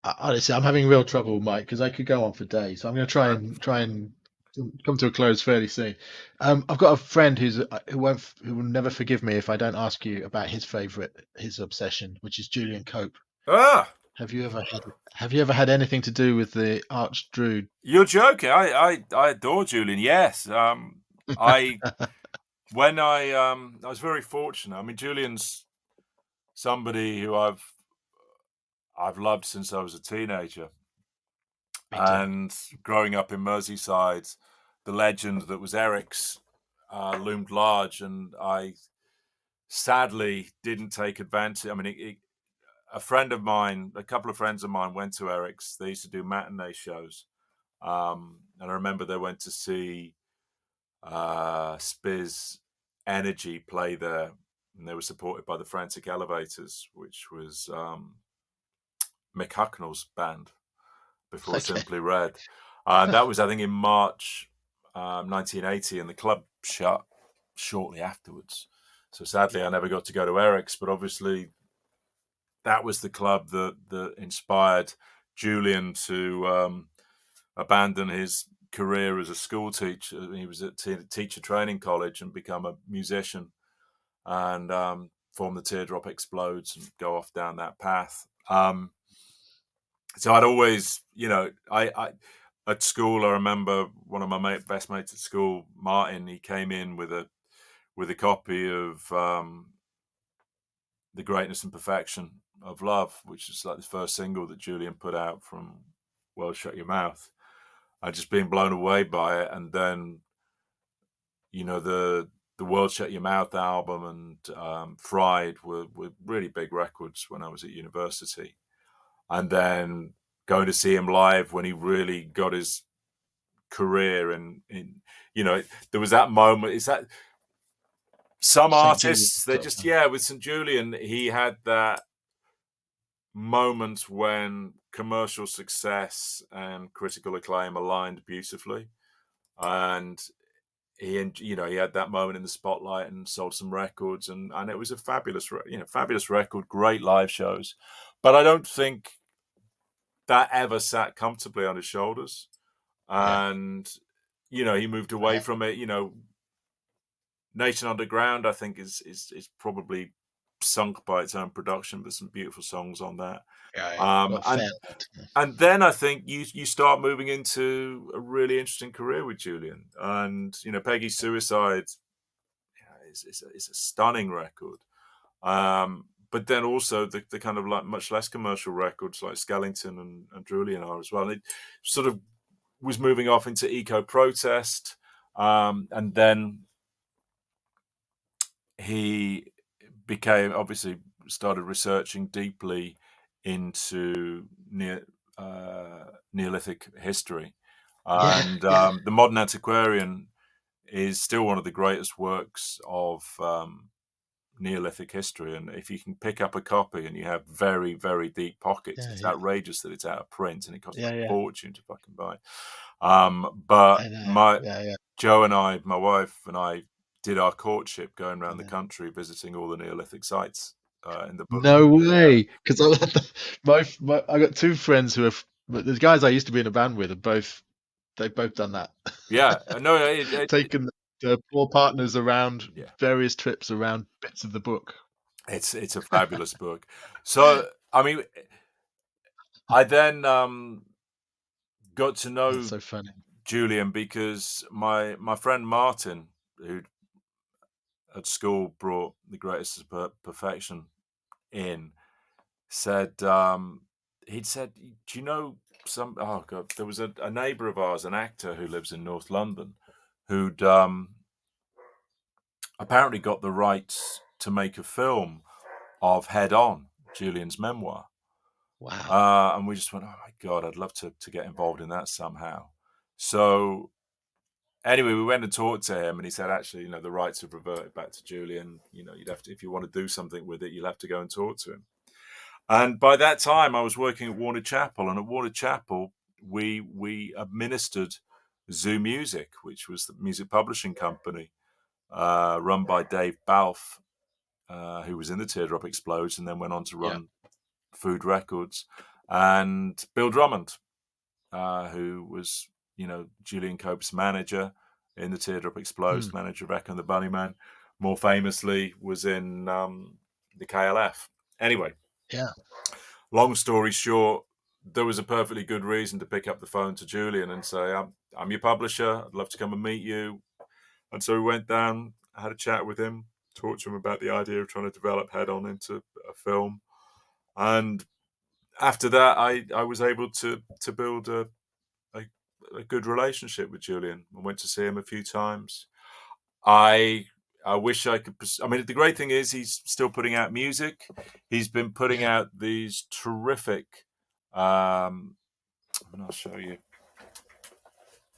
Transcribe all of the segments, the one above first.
Honestly, I'm having real trouble, Mike, because I could go on for days. So I'm going to try and come to a close fairly soon. I've got a friend who will never forgive me if I don't ask you about his obsession, which is Julian Cope. Ah, Have you ever had Have you ever had anything to do with the Arch Druid? you're joking. I adore Julian. Yes. I when I was very fortunate. I mean, Julian's somebody who I've loved since I was a teenager, Me too. and growing up in Merseyside, the legend that was Eric's loomed large, and I sadly didn't take advantage. I mean, a friend of mine, a couple of friends of mine went to Eric's. They used to do matinee shows. And I remember they went to see Spiz Energy play there, and they were supported by the Frantic Elevators, which was Mick Hucknall's band before Okay. Simply Red. And that was, I think, in March 1980, and the club shut shortly afterwards. So sadly, I never got to go to Eric's, but obviously that was the club that inspired Julian to abandon his career as a school teacher. He was at teacher training college and become a musician, and form the Teardrop Explodes and go off down that path. So I'd always, I at school, I remember one of my best mates at school, Martin. He came in with a copy of The Greatness and Perfection of Love, which is like the first single that Julian put out from Well Shut Your Mouth. I'd just been blown away by it, and then the World Shut Your Mouth album and Fried were really big records when I was at university, and then going to see him live when he really got his career, and in there was that moment. Is that some St. Julian artists, they sort of just, thing. yeah, with St. Julian, he had that moment when commercial success and critical acclaim aligned beautifully, and he had that moment in the spotlight and sold some records, and it was a fabulous record, great live shows, but I don't think that ever sat comfortably on his shoulders, Yeah. and he moved away I, from it. Nation Underground, I think, is probably sunk by its own production, but some beautiful songs on that. yeah. Um, Well, and fair. and then I think you start moving into a really interesting career with Julian, and Peggy's Suicide is a stunning record. But then also the kind of like much less commercial records like Skellington and Julian are as well. And it sort of was moving off into eco protest, and then he became obviously started researching deeply into Neolithic history, Yeah. and Yeah. the Modern Antiquarian is still one of the greatest works of Neolithic history. And if you can pick up a copy and you have very, very deep pockets, Yeah. it's Yeah. outrageous that it's out of print and it costs a Yeah. Yeah. fortune to fucking buy. But I know. my Yeah. Yeah. Joe and I, my wife and I, did our courtship going I around the know. country visiting all the Neolithic sites in the book. No way. Because I got two friends but the guys I used to be in a band with they've both done that. Yeah, no, Taken their poor partners around yeah, various trips around bits of the book. it's a fabulous book. So I mean, I then got to That's know so funny. Julian because my friend Martin, who at school brought The Greatest Perfection in, said he'd said, "Do you know some? Oh God, there was a neighbour of ours, an actor who lives in North London, who'd apparently got the rights to make a film of Head On, Julian's memoir." Wow. And we just went, "Oh my God, I'd love to get involved in that somehow." So anyway, we went and talked to him, and he said, "Actually, the rights have reverted back to Julian. You'd have to, if you want to do something with it, you'll have to go and talk to him." And by that time, I was working at Warner Chappell, and at Warner Chappell, we administered Zoo Music, which was the music publishing company run by Dave Balfe, who was in the Teardrop Explodes, and then went on to Yeah. run Food Records. and Bill Drummond, who was, Julian Cope's manager in The Teardrop Explodes, manager of Echo and the Bunnymen. More famously, was in the KLF. Anyway, long story short, there was a perfectly good reason to pick up the phone to Julian and say, I'm your publisher. I'd love to come and meet you. And so we went down, had a chat with him, talked to him about the idea of trying to develop Head On into a film. And after that, I was able to build a good relationship with Julian. I went to see him a few times. I wish I could. I mean, the great thing is he's still putting out music. He's been putting out these terrific. And I'll show you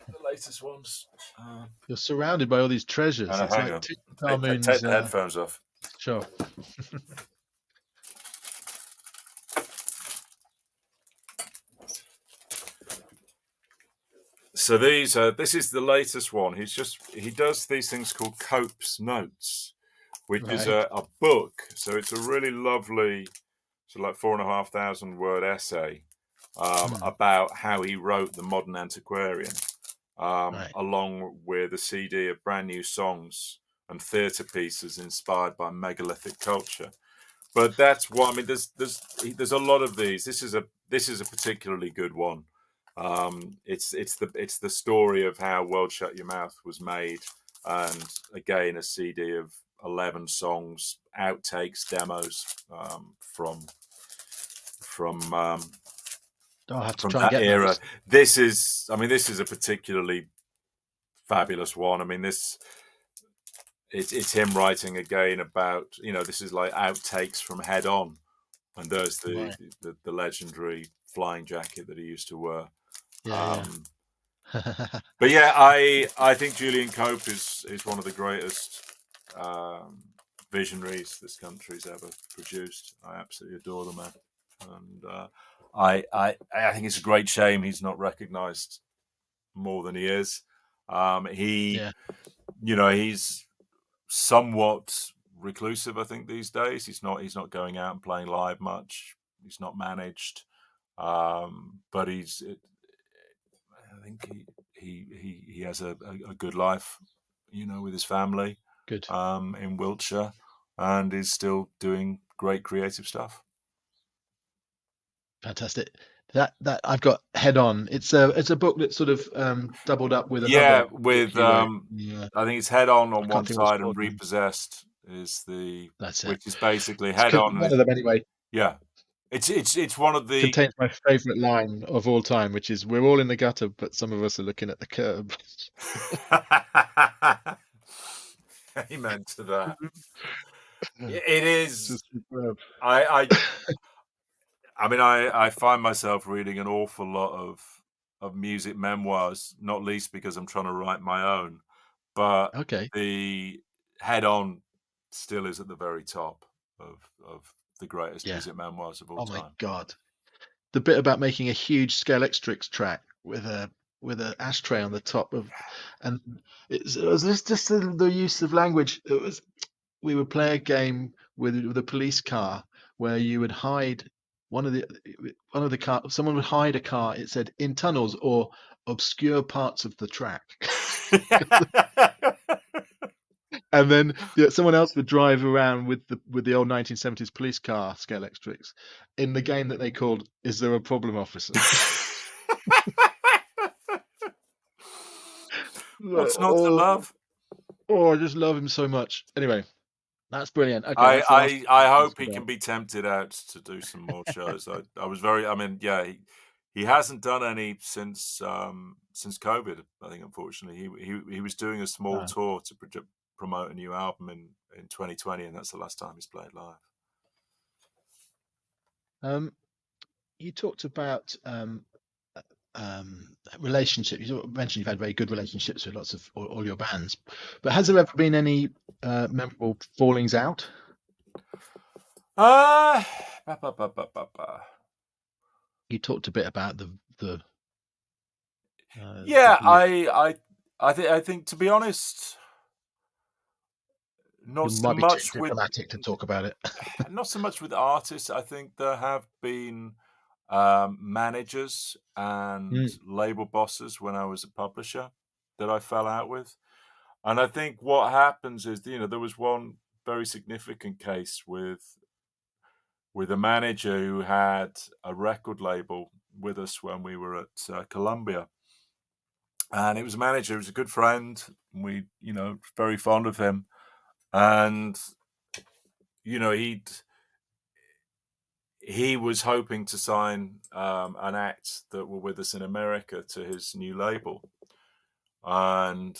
the latest ones. You're surrounded by all these treasures. It's Hang like on. Tutankhamun's. Take the headphones off. Sure. So this is the latest one. He does these things called Cope's Notes, which is a book. So it's a really lovely, like 4,500 word essay about how he wrote The Modern Antiquarian, along with a CD of brand new songs and theatre pieces inspired by megalithic culture. But that's what I mean. There's a lot of these. This is a particularly good one. It's the story of how World Shut Your Mouth was made, and again a CD of 11 songs, outtakes, demos from that era. This is a particularly fabulous one. I mean, it's him writing again about, this is like outtakes from Head On, and there's the legendary flying jacket that he used to wear. But yeah, I think Julian Cope is one of the greatest visionaries this country's ever produced. I absolutely adore the man, and I think it's a great shame he's not recognised more than he is. He's somewhat reclusive, I think, these days. He's not going out and playing live much. He's not managed, but I think he has a good life, with his family, in Wiltshire, and is still doing great creative stuff. Fantastic. That I've got Head On. It's a book that's sort of doubled up with another. I think it's Head On one side and Repossessed is which is basically Head On. One of them anyway. Yeah. It's one of the contains my favorite line of all time, which is, "We're all in the gutter, but some of us are looking at the curb." Amen to that. It is. I find myself reading an awful lot of music memoirs, not least because I'm trying to write my own. But the Head On still is at the very top of the greatest music memoirs of all time. Oh my God. The bit about making a huge Scale Extrix track with an ashtray on the top and it was just the use of language. We would play a game with a police car where you would hide one of the car. Someone would hide a car. It said in tunnels or obscure parts of the track. And then someone else would drive around with the old 1970s police car Scale Extrix in the game that they called "Is There a Problem, Officer?" What's not to love? Oh, I just love him so much. Anyway, that's brilliant. Okay, I hope he can be tempted out to do some more shows. I was very. I mean, yeah, he hasn't done any since COVID. I think, unfortunately, he was doing a small tour to promote a new album in 2020, and that's the last time he's played live. You talked about relationships. You mentioned you've had very good relationships with lots of all your bands, but has there ever been any memorable fallings out? You talked a bit about the I think to be honest, not so much diplomatic to talk about it. Not so much with artists. I think there have been managers and label bosses when I was a publisher that I fell out with. And I think what happens is, there was one very significant case with a manager who had a record label with us when we were at Columbia. And it was a manager who was a good friend. We, very fond of him. And, he was hoping to sign an act that were with us in America to his new label. And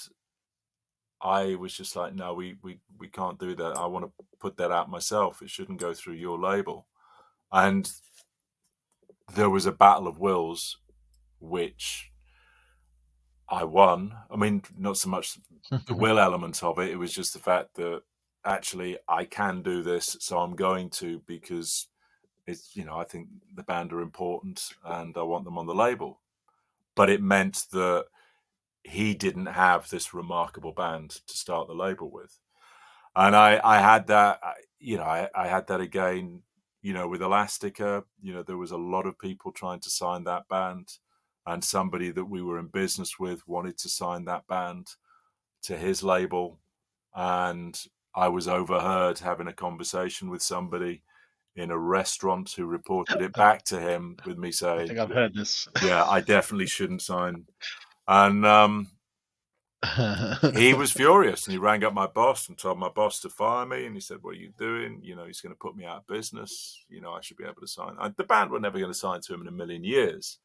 I was just like, no, we can't do that. I want to put that out myself. It shouldn't go through your label. And there was a battle of wills, which I won. I mean, not so much the will element of it. It was just the fact that actually I can do this, so I'm going to, because it's, I think the band are important and I want them on the label. But it meant that he didn't have this remarkable band to start the label with. And I had that, I had that again, with Elastica. There was a lot of people trying to sign that band, and somebody that we were in business with wanted to sign that band to his label. And I was overheard having a conversation with somebody in a restaurant who reported it back to him with me I saying, think I've heard this. yeah, I definitely shouldn't sign. And he was furious, and he rang up my boss and told my boss to fire me. And he said, what are you doing? He's going to put me out of business. I should be able to sign. The band were never going to sign to him in a million years.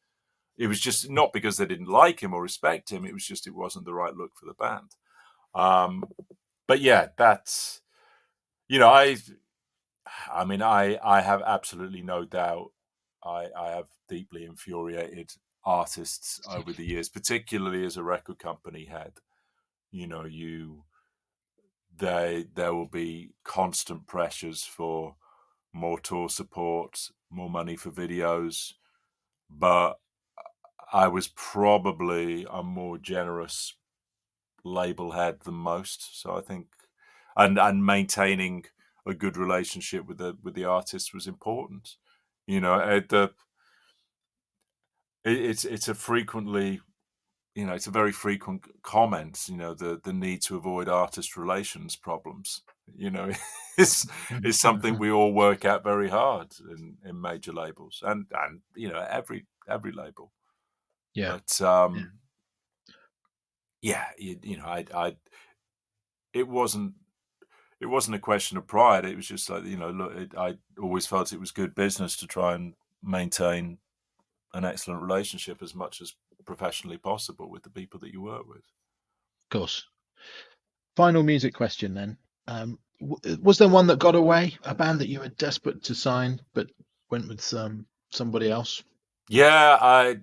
It was just not because they didn't like him or respect him. It was just, it wasn't the right look for the band. But yeah, that's, I have absolutely no doubt. I have deeply infuriated artists over the years, particularly as a record company head. There will be constant pressures for more tour support, more money for videos, but I was probably a more generous label head than most. So I think, and maintaining a good relationship with the artist was important. It's a frequently, it's a very frequent comment. The need to avoid artist relations problems. is something we all work at very hard in major labels and every label. Yeah. But I it wasn't a question of pride. It was just like, look, I always felt it was good business to try and maintain an excellent relationship as much as professionally possible with the people that you work with. Of course. Final music question then. Was there one that got away? A band that you were desperate to sign but went with somebody else? Yeah,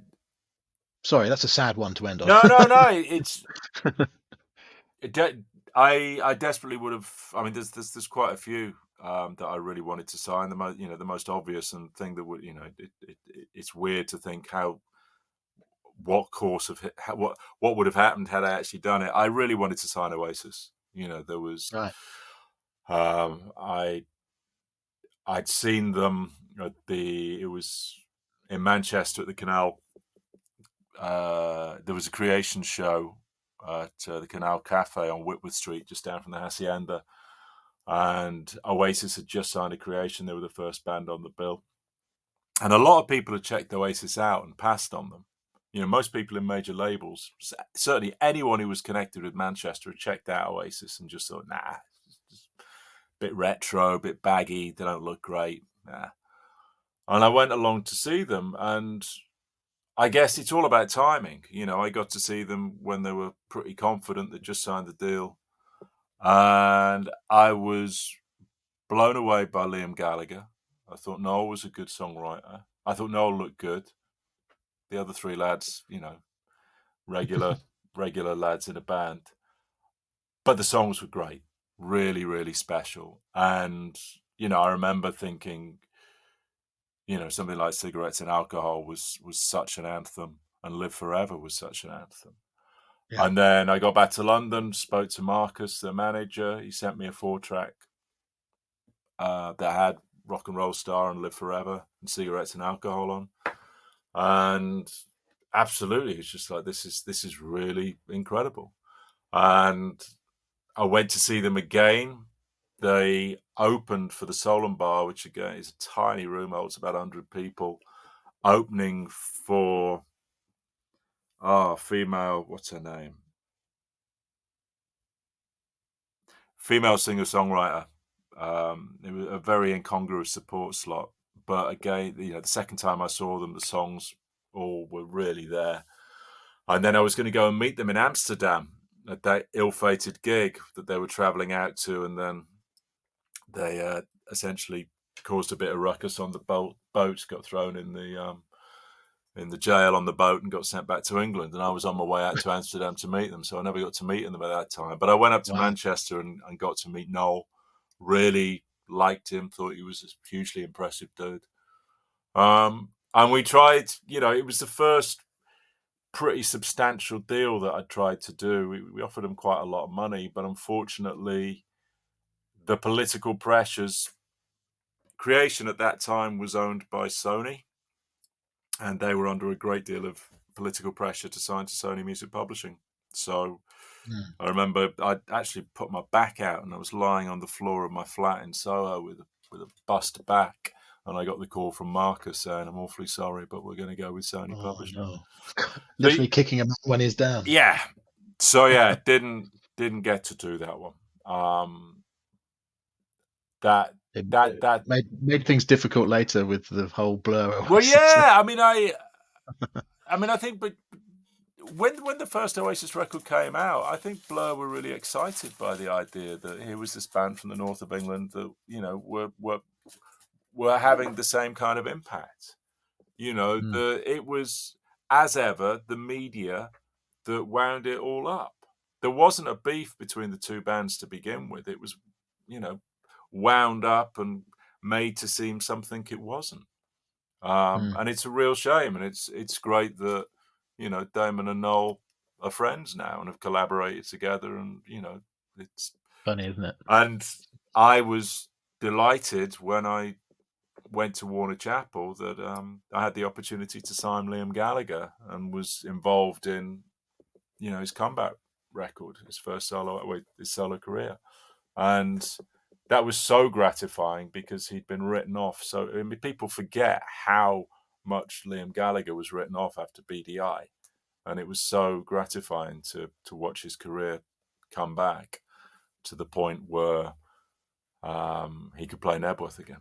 Sorry, that's a sad one to end on. No. It's I desperately would have. I mean, there's quite a few that I really wanted to sign. The most obvious and thing that would, it's weird to think what course of what would have happened had I actually done it. I really wanted to sign Oasis. There was Right. I'd seen them it was in Manchester at the Canal. There was a creation show at the Canal Cafe on Whitworth Street, just down from the Hacienda. And Oasis had just signed a creation. They were the first band on the bill. And a lot of people had checked Oasis out and passed on them. Most people in major labels, certainly anyone who was connected with Manchester, had checked out Oasis and just thought, nah, it's a bit retro, a bit baggy, they don't look great. Nah. And I went along to see them, and I guess it's all about timing. I got to see them when they were pretty confident they just signed the deal. And I was blown away by Liam Gallagher. I thought Noel was a good songwriter. I thought Noel looked good. The other three lads, regular lads in a band. But the songs were great. Really, really special. And, I remember thinking, something like Cigarettes and Alcohol was such an anthem, and Live Forever was such an anthem. Yeah. And then I got back to London, spoke to Marcus, the manager. He sent me a 4-track that had Rock and Roll Star and Live Forever and Cigarettes and Alcohol on. and absolutely, it's just like this is really incredible. And I went to see them again. They opened for the Solon Bar, which again is a tiny room, holds about 100 people, opening for female, what's her name? Female singer-songwriter. It was a very incongruous support slot. But again, the second time I saw them, the songs all were really there. And then I was going to go and meet them in Amsterdam at that ill-fated gig that they were traveling out to, and then they essentially caused a bit of ruckus on the boat. Got thrown in the jail on the boat and got sent back to England. And I was on my way out to Amsterdam to meet them, so I never got to meet them at that time. But I went up to Manchester and got to meet Noel. Really liked him, thought he was a hugely impressive dude. And we tried, it was the first pretty substantial deal that I tried to do. We offered him quite a lot of money, but unfortunately, the political pressures. Creation at that time was owned by Sony, and they were under a great deal of political pressure to sign to Sony Music Publishing. So I remember I actually put my back out, and I was lying on the floor of my flat in Soho with a bust back, and I got the call from Marcus saying, "I'm awfully sorry, but we're going to go with Sony Publishing." No. Literally kicking him when he's down. Yeah. So yeah, didn't get to do that one. That made things difficult later with the whole Blur. Well, yeah. I mean, I think, but when the first Oasis record came out, I think Blur were really excited by the idea that here was this band from the north of England that were having the same kind of impact. It was, as ever, the media that wound it all up. There wasn't a beef between the two bands to begin with. It was, wound up and made to seem something it wasn't. And it's a real shame. And it's great that, Damon and Noel are friends now and have collaborated together. And, it's funny, isn't it? And I was delighted when I went to Warner Chappell that I had the opportunity to sign Liam Gallagher and was involved in, his comeback record, his solo career. And that was so gratifying because he'd been written off. So people forget how much Liam Gallagher was written off after BDI. And it was so gratifying to watch his career come back to the point where he could play Nebworth again.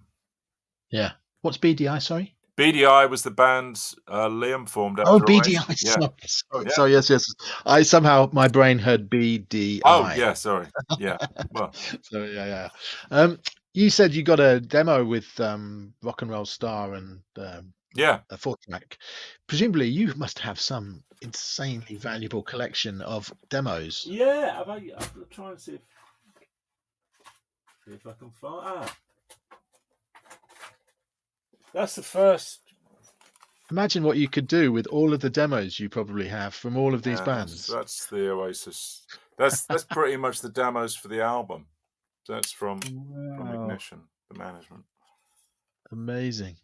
Yeah. What's BDI, sorry? BDI was the band Liam formed after BDI. Oasis. Sorry, yes. I somehow, my brain heard BDI. Oh, yeah, sorry. Yeah. Well. So, yeah. You said you got a demo with Rock and Roll Star and a 4-track. Presumably, you must have some insanely valuable collection of demos. Yeah, I'm trying to see if I can find. That's the first. Imagine what you could do with all of the demos you probably have from all of these bands. That's the Oasis. That's pretty much the demos for the album. That's from Ignition, the management. Amazing.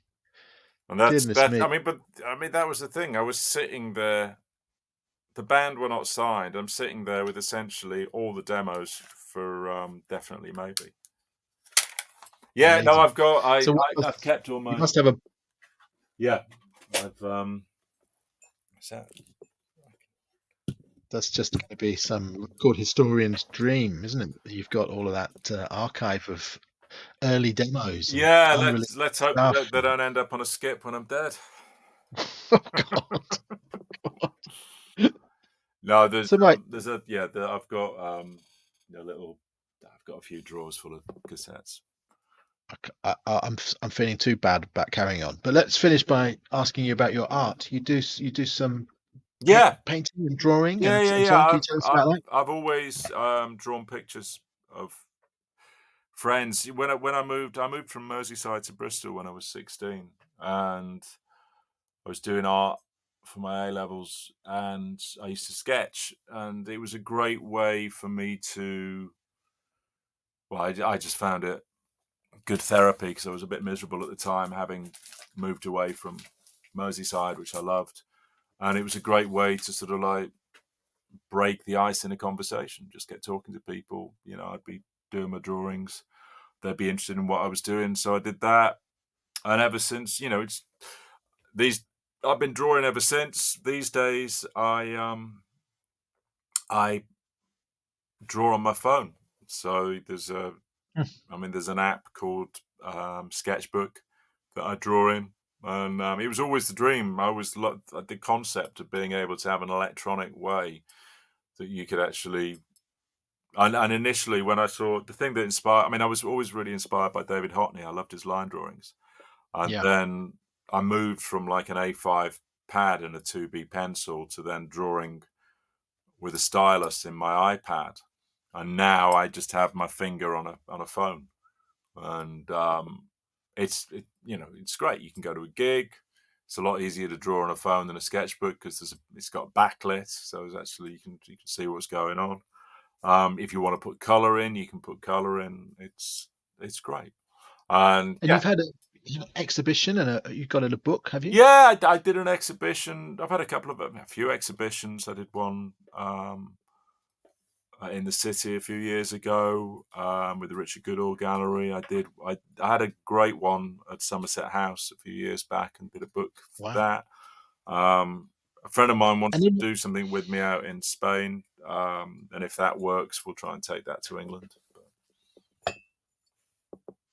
And that's I mean, that was the thing. I was sitting there. The band were not signed. I'm sitting there with essentially all the demos for Definitely Maybe. Yeah, amazing. No, I've got. I've kept all my. You must have a. Yeah, I've. What's that? That's just going to be some record historian's dream, isn't it? You've got all of that archive of early demos. Yeah, let's hope they don't end up on a skip when I'm dead. Oh God. No, there's I've got I've got a few drawers full of cassettes. I'm feeling too bad about carrying on, but let's finish by asking you about your art. You do some painting and drawing. I've always drawn pictures of friends. When I moved from Merseyside to Bristol when I was 16, and I was doing art for my A levels, and I used to sketch, and it was a great way for me to. Well, I just found it good therapy because I was a bit miserable at the time, having moved away from Merseyside, which I loved. And it was a great way to sort of like break the ice in a conversation, just get talking to people. I'd be doing my drawings. They'd be interested in what I was doing. So I did that. And ever since, I've been drawing ever since. These days, I draw on my phone. So there's an app called Sketchbook that I draw in, and it was always the dream. I always loved the concept of being able to have an electronic way that you could actually. And initially, when I saw the thing that inspired, I was always really inspired by David Hockney. I loved his line drawings, and then I moved from like an A5 pad and a 2B pencil to then drawing with a stylus in my iPad, and now I just have my finger on a phone, and it's great. You can go to a gig. It's a lot easier to draw on a phone than a sketchbook because it's got backlit, so it's actually you can see what's going on. If you want to put color in, you can put color in. It's great. And you've had an exhibition and you've got it a book, have you? Yeah, I did an exhibition. I've had a few exhibitions. I did one in the city a few years ago with the Richard Goodall Gallery. I had a great one at Somerset House a few years back and did a book for that. A friend of mine wants to do something with me out in Spain, and if that works, we'll try and take that to England.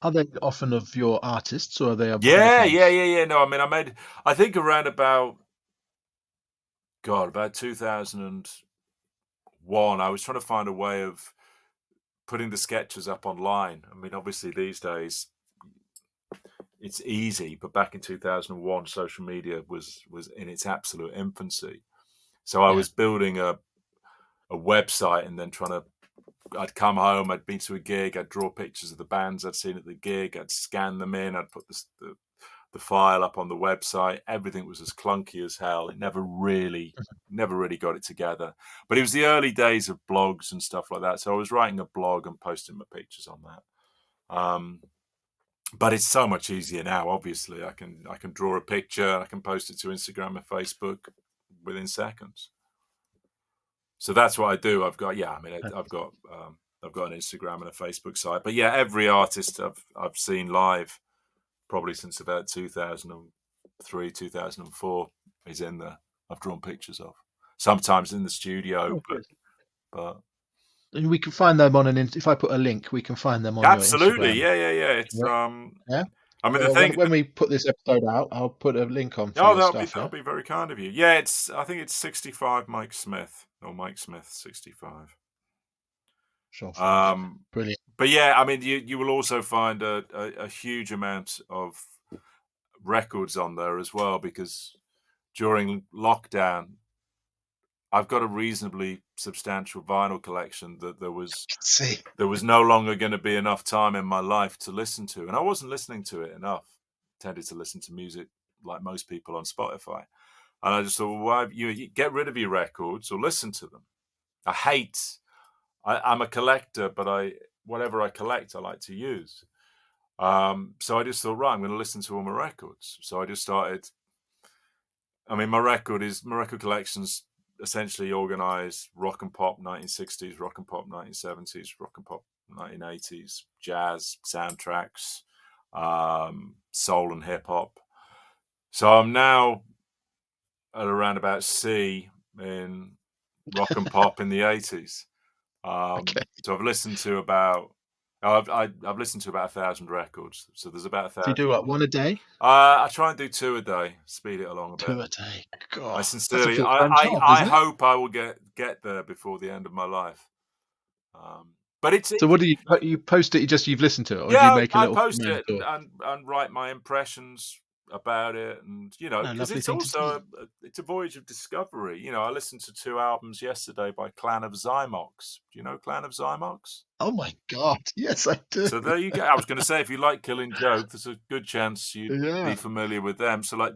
Are they often of your artists, or are they? Yeah. No, I think around about 2001, I was trying to find a way of putting the sketches up online. Obviously these days it's easy, but back in 2001, social media was in its absolute infancy. So I was building a website and then I'd come home, I'd been to a gig, I'd draw pictures of the bands I'd seen at the gig, I'd scan them in, I'd put the file up on the website. Everything was as clunky as hell. It never really got it together. But it was the early days of blogs and stuff like that. So I was writing a blog and posting my pictures on that. But it's so much easier now. Obviously, I can draw a picture, I can post it to Instagram and Facebook within seconds. So that's what I do. I've got I've got an Instagram and a Facebook site. But yeah, every artist I've seen live, probably since about 2003, 2004, is in there. I've drawn pictures of. Sometimes in the studio, but we can find them on if I put a link, we can find them on absolutely, your Instagram. It's the thing when we put this episode out, I'll put a link on. That'll be very kind of you. Yeah, I think it's 65 Mike Smith or Mike Smith 65. Sure. Brilliant. But yeah, you will also find a huge amount of records on there as well, because during lockdown, I've got a reasonably substantial vinyl collection that there was no longer going to be enough time in my life to listen to, and I wasn't listening to it enough. I tended to listen to music like most people on Spotify, and I just thought, well, why you get rid of your records or listen to them? I'm a collector, but whatever I collect, I like to use. So I just thought, right, I'm going to listen to all my records. So I just started. My record collection's essentially organized: rock and pop 1960s, rock and pop 1970s, rock and pop 1980s, jazz soundtracks, soul and hip hop. So I'm now at around about C in rock and pop in the 80s. So I've listened to about I've listened to about 1,000 records. So there's about 1,000. So you do what, one a day? I try and do 2 a day. Speed it along a bit. 2 a day. God, I sincerely, job, I hope I will get there before the end of my life. But it's so. What do you post it? You've listened to it, or do you make a little? I post it and write my impressions about it, and because it's also it's a voyage of discovery. I listened to 2 albums yesterday by Clan of Zymox. Do you know Clan of Zymox? Oh my God, yes, I do. So there you go. I was going to say, if you like Killing Joke, there's a good chance you'd be familiar with them. So like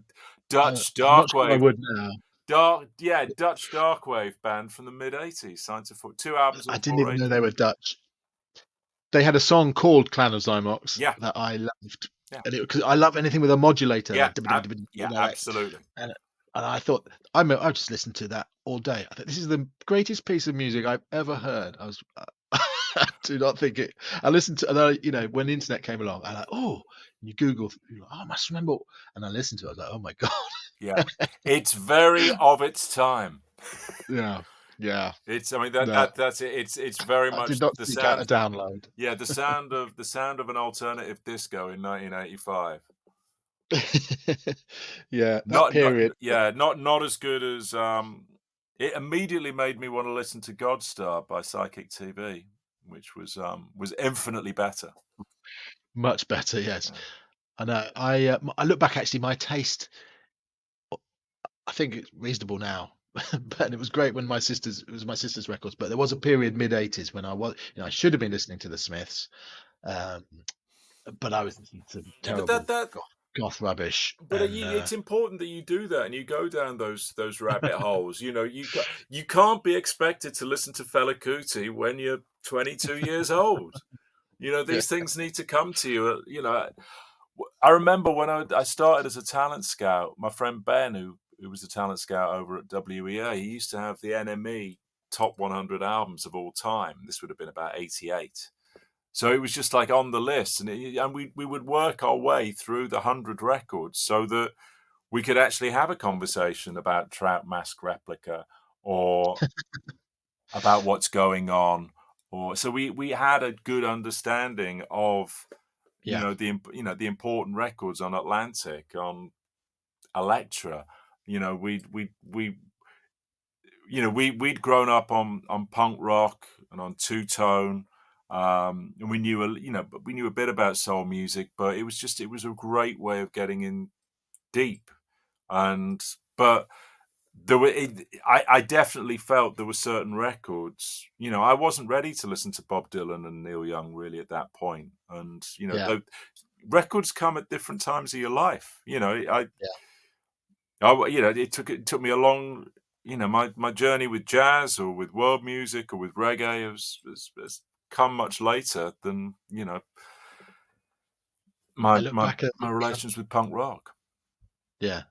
Dutch Darkwave. I would now. Dutch Darkwave band from the mid-80s. Signed to 2 albums. I didn't even know they were Dutch. They had a song called Clan of Zymox that I loved. Yeah. And because I love anything with a modulator, Yeah, like, absolutely. and I thought I just listened to that all day. I thought this is the greatest piece of music I've ever heard. I do not think it. I listened to, and when the internet came along, I you Google, I must remember, and I listened to it. I was like, oh my god. Yeah, it's very of its time. Yeah, yeah. It's, I mean, No, that's it. It's very I did much not the seek out a sound. download. Yeah, the sound of an alternative disco in 1985. Yeah, that period. Not as good as. It immediately made me want to listen to Godstar by Psychic TV, which was infinitely better. Much better, yes. Yeah. I know. I look back, actually, my taste, I think it's reasonable now. But it was great when it was my sister's records. But there was a period mid-80s when I should have been listening to the Smiths, um, but I was listening to Yeah, but terrible goth rubbish. And it's important that you do that and you go down those rabbit holes. You can't be expected to listen to Fela Kuti when you're 22 years old. These things need to come to you. I remember when I started as a talent scout, my friend Ben, who was a talent scout over at WEA, he used to have the NME top 100 albums of all time. This would have been about 88. So it was just like on the list, and we would work our way through the 100 records so that we could actually have a conversation about Trout Mask Replica or about what's going on. So we had a good understanding of the important records on Atlantic, on Elektra. We'd grown up on punk rock and on two tone, and we knew a bit about soul music, but it was a great way of getting in deep. But there were I definitely felt there were certain records. I wasn't ready to listen to Bob Dylan and Neil Young really at that point, and yeah, records come at different times of your life. It took me a long, my journey with jazz or with world music or with reggae has come much later than I my look my back at my relations with punk rock. yeah.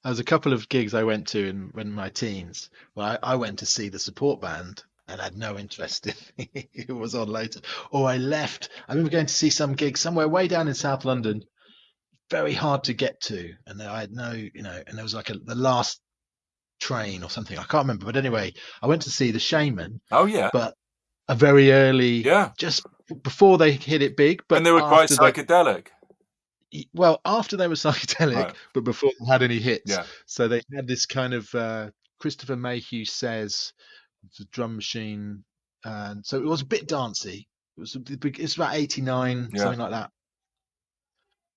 There was a couple of gigs I went to in my teens. Well, I went to see the support band and had no interest in who was on later. Or I left. I remember going to see some gig somewhere way down in South London, very hard to get to, and I had no, and there was like the last train or something. I can't remember, but anyway, I went to see the Shaman, Oh yeah, but a very early, yeah, just before they hit it big, and but they were quite after they psychedelic. after they were psychedelic, Right. but before they had any hits. Yeah. So they had this kind of Christopher Mayhew Says, the drum machine, and so it was a bit dancey. It's about 89, Yeah. something like that.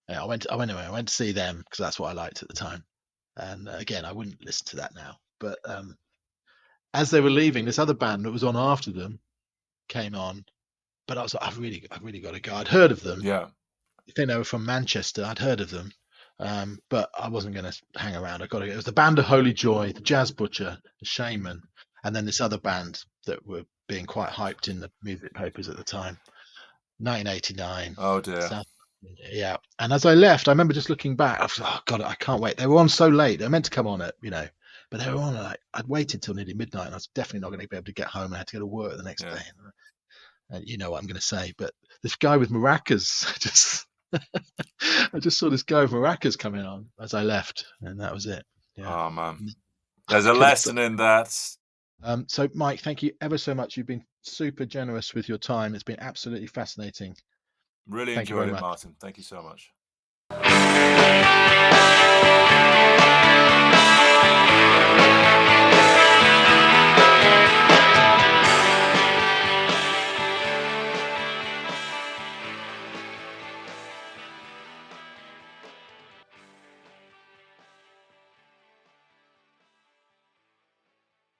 Yeah, I went anyway. I went to see them because that's what I liked at the time. And again, I wouldn't listen to that now. But as they were leaving, this other band that was on after them came on. But I was like, I've really got to go. I'd heard of them. Yeah. I think they were from Manchester. I'd heard of them, but I wasn't going to hang around. I got to go. It was the band of Holy Joy, the Jazz Butcher, the Shaman, and then this other band that were being quite hyped in the music papers at the time. 1989. Oh dear. South, yeah. And as I left, I remember just looking back. I was like, oh God, I can't wait. They were on so late. They were meant to come on at, but they were on like, I'd waited till nearly midnight, and I was definitely not going to be able to get home. I had to go to work the next day. And you know what I'm going to say, but this guy with maracas, I just saw this guy with maracas coming on as I left, and that was it. Yeah. Oh man, there's a lesson in that. So Mike, thank you ever so much. You've been super generous with your time. It's been absolutely fascinating. Really Thank you enjoyed very it, much. Martin. Thank you so much.